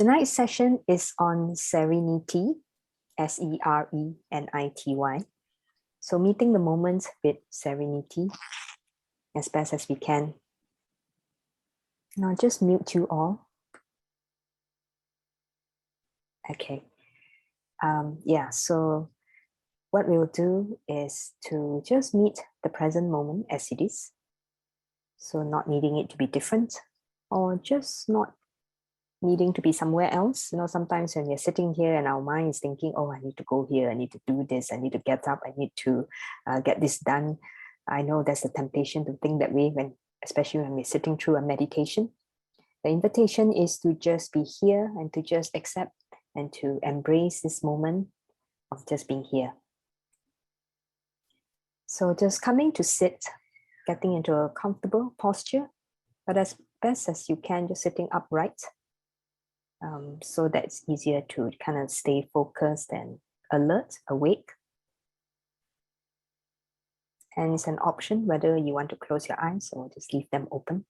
Tonight's session is on Serenity, Serenity. So meeting the moment with serenity as best as we can. And I'll just mute you all. Okay. So what we'll do is to just meet the present moment as it is. So not needing it to be different or just not needing to be somewhere else. Sometimes when we're sitting here and our mind is thinking, oh, I need to go here, I need to do this, I need to get up, I need to get this done. I know there's a temptation to think that way, especially when we're sitting through a meditation. The invitation is to just be here and to just accept and to embrace this moment of just being here. So just coming to sit, getting into a comfortable posture, but as best as you can, just sitting upright. So that it's easier to kind of stay focused and alert, awake. And it's an option whether you want to close your eyes or just leave them open.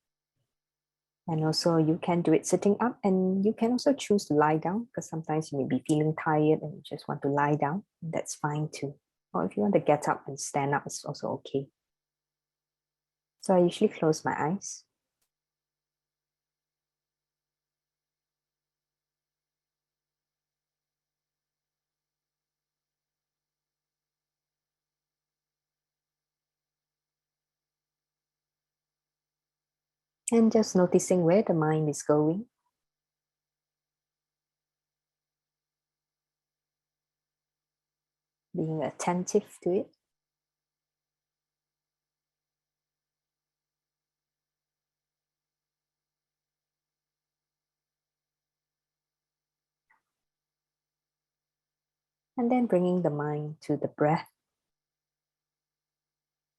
And also you can do it sitting up, and you can also choose to lie down, because sometimes you may be feeling tired and you just want to lie down. That's fine too. Or if you want to get up and stand up, it's also okay. So I usually close my eyes. And just noticing where the mind is going. Being attentive to it. And then bringing the mind to the breath.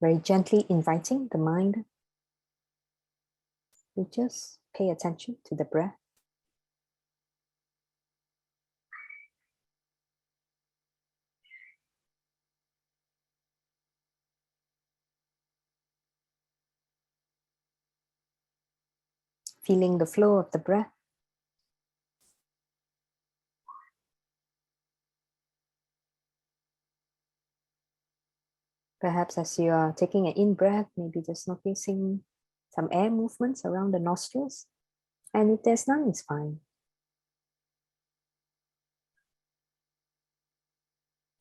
Very gently inviting the mind to just pay attention to the breath. Feeling the flow of the breath. Perhaps as you are taking an in-breath, maybe just noticing some air movements around the nostrils. And if there's none, it's fine.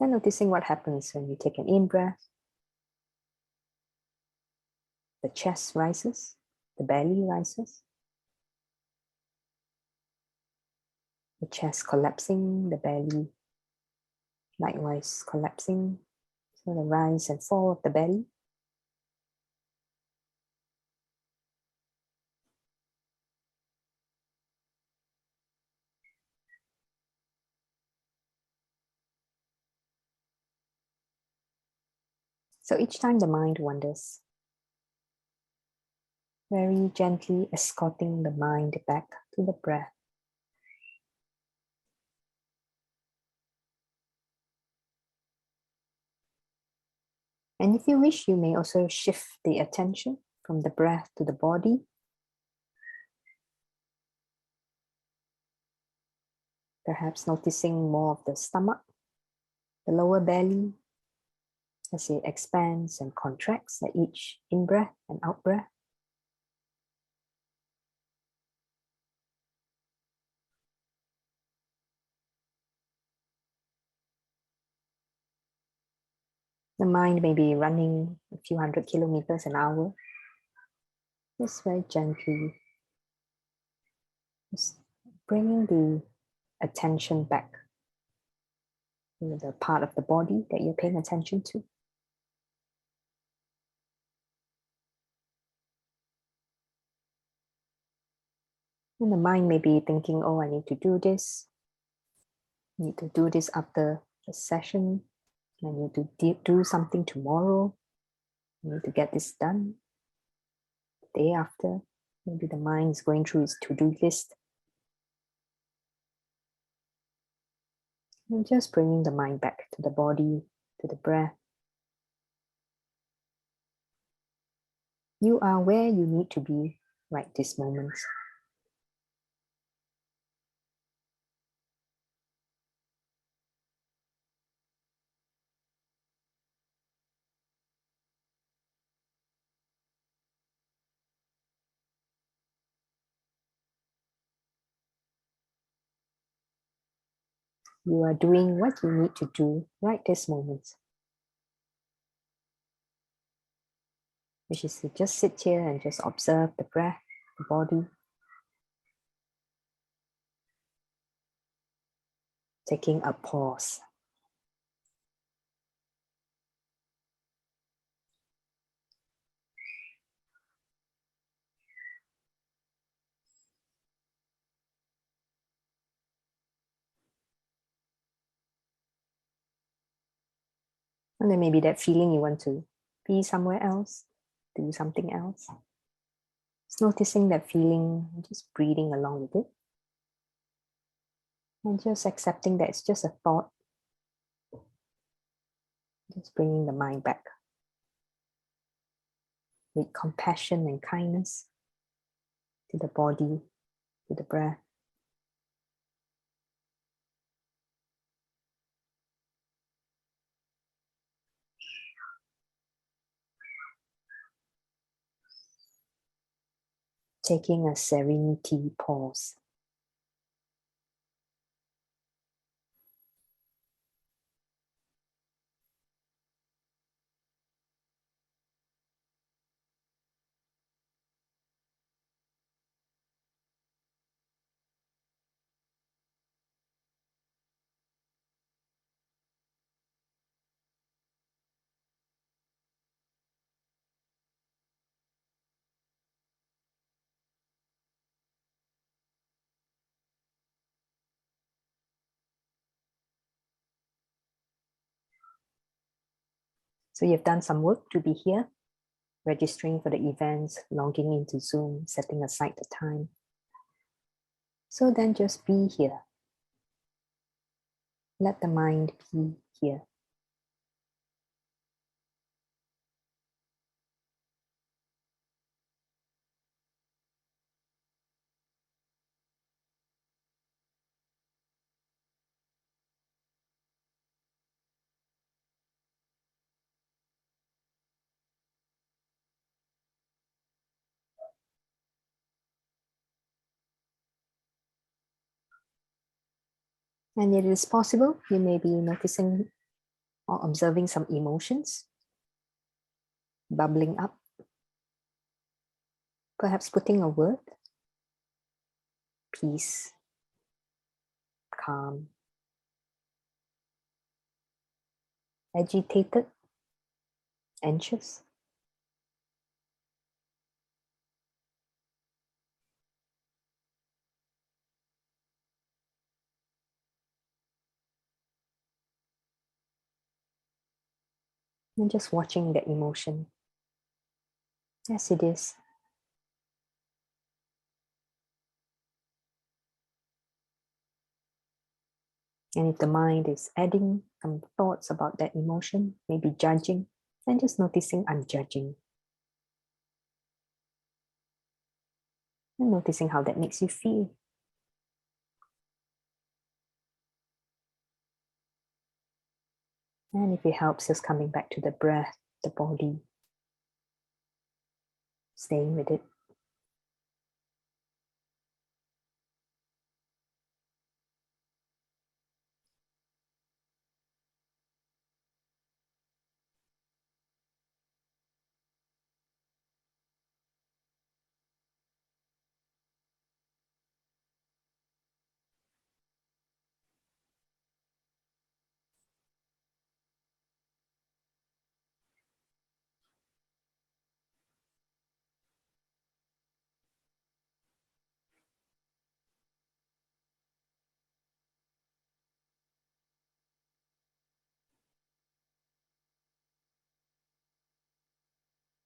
Then noticing what happens when you take an in-breath. The chest rises, the belly rises. The chest collapsing, the belly likewise collapsing. So the rise and fall of the belly. So each time the mind wanders, very gently escorting the mind back to the breath. And if you wish, you may also shift the attention from the breath to the body. Perhaps noticing more of the stomach, the lower belly, as it expands and contracts at each in-breath and out-breath. The mind may be running a few hundred kilometers an hour. Just very gently, just bringing the attention back to the part of the body that you're paying attention to. And the mind may be thinking, oh, I need to do this. I need to do this after the session. I need to do something tomorrow. I need to get this done. The day after, maybe the mind is going through its to-do list. And just bringing the mind back to the body, to the breath. You are where you need to be right this moment. you are doing what you need to do right this moment, which is to just sit here and just observe the breath, the body, taking a pause. And then maybe that feeling you want to be somewhere else, do something else. Just noticing that feeling, just breathing along with it. And just accepting that it's just a thought. Just bringing the mind back with compassion and kindness to the body, to the breath. Taking a serenity pause. So you've done some work to be here, registering for the events, logging into Zoom, setting aside the time. So then just be here. Let the mind be here. And it is possible you may be noticing or observing some emotions bubbling up. Perhaps putting a word, peace, calm, agitated, anxious. And just watching that emotion as it is. And if the mind is adding some thoughts about that emotion, maybe judging, then just noticing I'm judging. And noticing how that makes you feel. And if it helps, just coming back to the breath, the body, staying with it.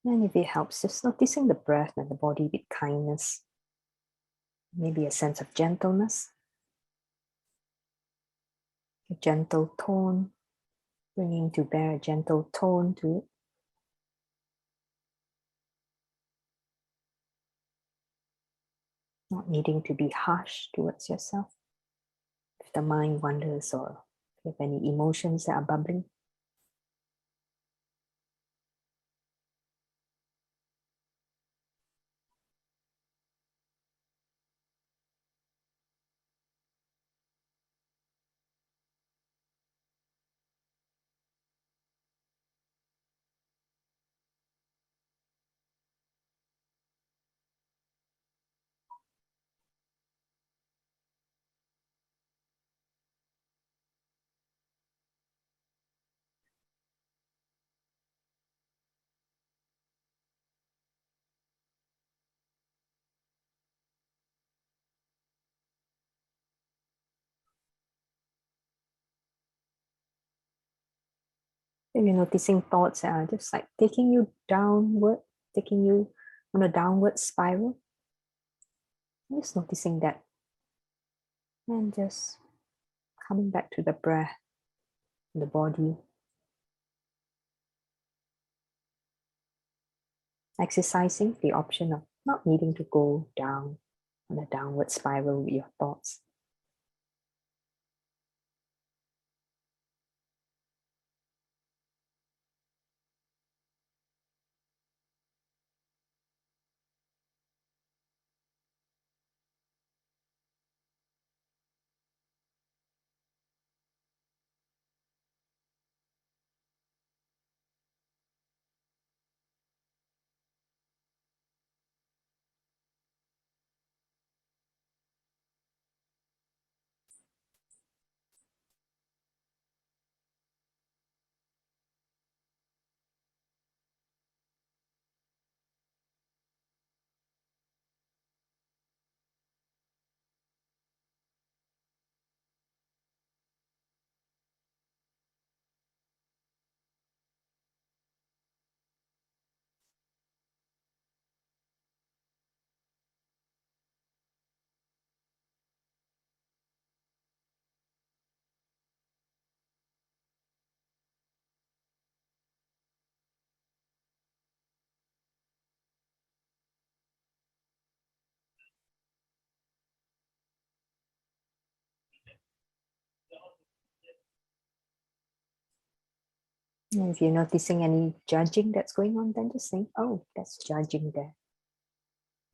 And if it helps, just noticing the breath and the body with kindness, maybe a sense of gentleness, a gentle tone, bringing to bear a gentle tone to it. Not needing to be harsh towards yourself. If the mind wanders or if you have any emotions that are bubbling, If you're noticing thoughts that are just like taking you downward, taking you on a downward spiral, just noticing that and just coming back to the breath, the body. Exercising the option of not needing to go down on a downward spiral with your thoughts. And if you're noticing any judging that's going on, then just think, oh, that's judging there.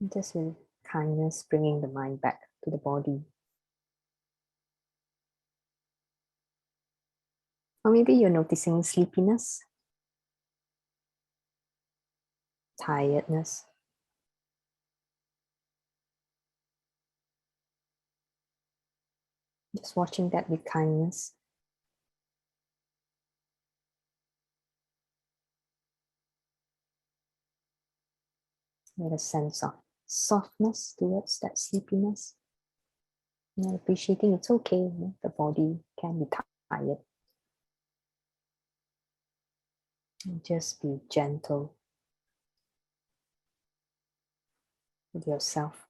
And just with kindness, bringing the mind back to the body. Or maybe you're noticing sleepiness, tiredness. Just watching that with kindness. With a sense of softness towards that sleepiness. And appreciating it's okay, the body can be tired. And just be gentle with yourself.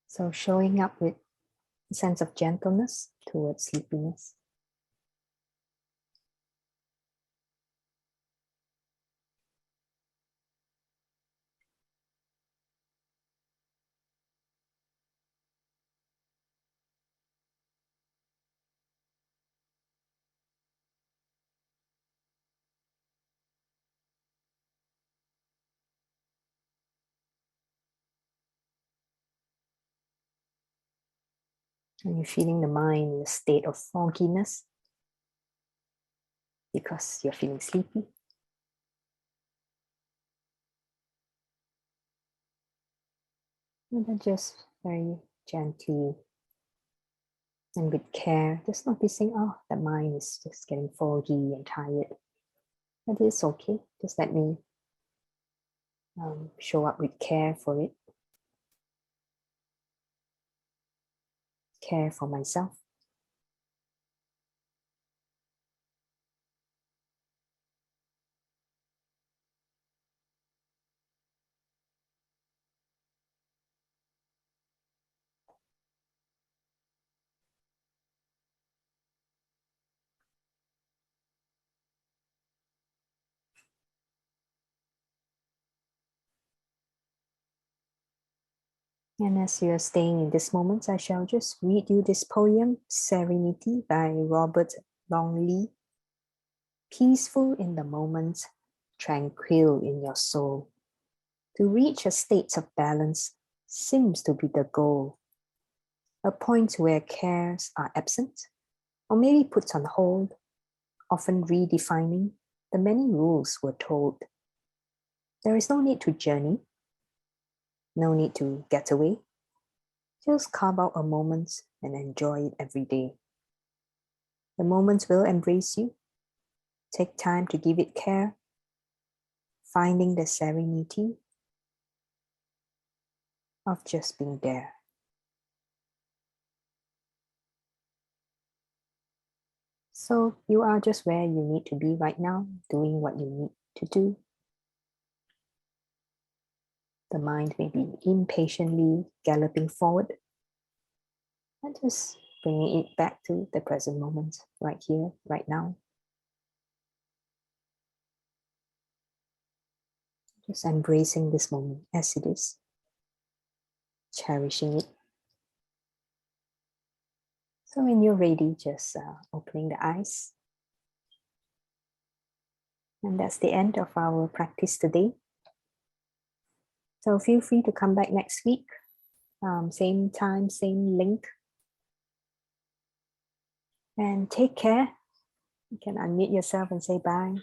So showing up with a sense of gentleness towards sleepiness. And you're feeling the mind in a state of fogginess because you're feeling sleepy. And then just very gently and with care, just noticing, oh, the mind is just getting foggy and tired. But it's okay. Just let me show up with care for it. Care for myself. And as you are staying in this moment, I shall just read you this poem, Serenity by Robert Longley. Peaceful in the moment, tranquil in your soul. To reach a state of balance seems to be the goal. A point where cares are absent, or maybe put on hold, often redefining the many rules we're told. There is no need to journey, no need to get away. Just carve out a moment and enjoy it every day. The moments will embrace you. Take time to give it care, finding the serenity of just being there. So you are just where you need to be right now, doing what you need to do. The mind may be impatiently galloping forward, and just bringing it back to the present moment, right here, right now. Just embracing this moment as it is, cherishing it. So when you're ready, just opening the eyes. And that's the end of our practice today. So feel free to come back next week. Same time, same link. And take care. You can unmute yourself and say bye.